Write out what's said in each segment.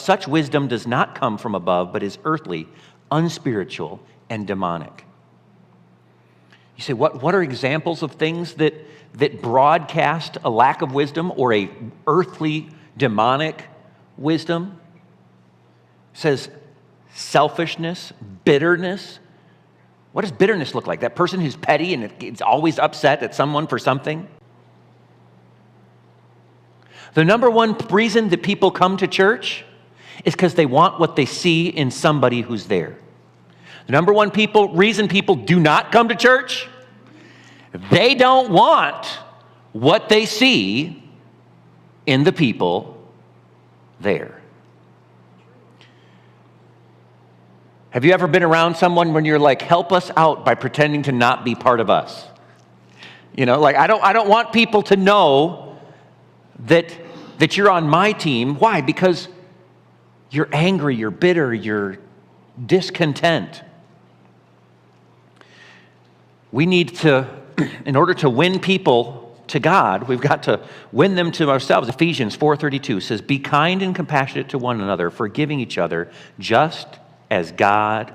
such wisdom does not come from above, but is earthly, unspiritual, and demonic. You say, what are examples of things that broadcast a lack of wisdom or a earthly, demonic wisdom? It says selfishness, bitterness. What does bitterness look like? That person who's petty and is always upset at someone for something? The number one reason that people come to church is because they want what they see in somebody who's there. The number one reason people do not come to church, they don't want what they see in the people there. Have you ever been around someone when you're like, help us out by pretending to not be part of us? You know, like I don't want people to know that you're on my team. Why? Because you're angry, you're bitter, you're discontent. We need to, in order to win people to God, we've got to win them to ourselves. Ephesians 4:32 says, be kind and compassionate to one another, forgiving each other, just as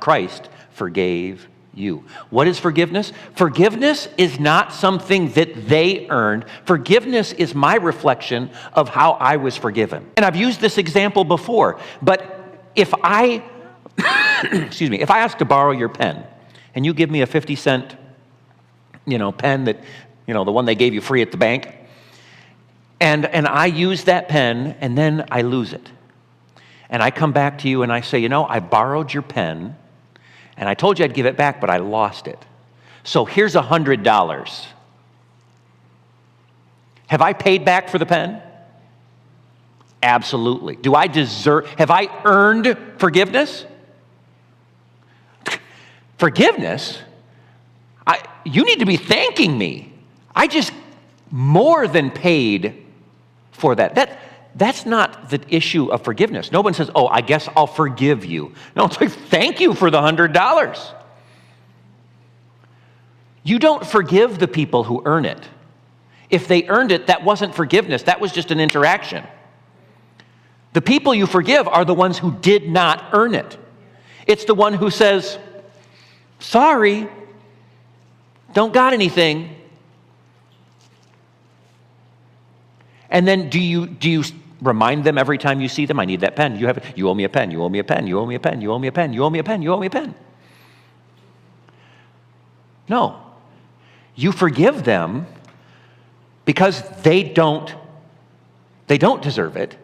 Christ forgave you. What is forgiveness? Forgiveness is not something that they earned. Forgiveness is my reflection of how I was forgiven. And I've used this example before, but if I, if I ask to borrow your pen, and you give me a 50-cent, pen that, the one they gave you free at the bank, and I use that pen, and then I lose it. And I come back to you and I say, I borrowed your pen, and I told you I'd give it back, but I lost it. So here's $100. Have I paid back for the pen? Absolutely. Have I earned forgiveness? Forgiveness? You need to be thanking me. I just more than paid for that. That's not the issue of forgiveness. No one says, oh, I guess I'll forgive you. No, it's like, thank you for the $100. You don't forgive the people who earn it. If they earned it, that wasn't forgiveness. That was just an interaction. The people you forgive are the ones who did not earn it. It's the one who says, sorry, don't got anything. And then do you remind them every time you see them, I need that pen. You owe me a pen. You owe me a pen. You owe me a pen. You owe me a pen. You owe me a pen. You owe me a pen. No. You forgive them because they don't deserve it.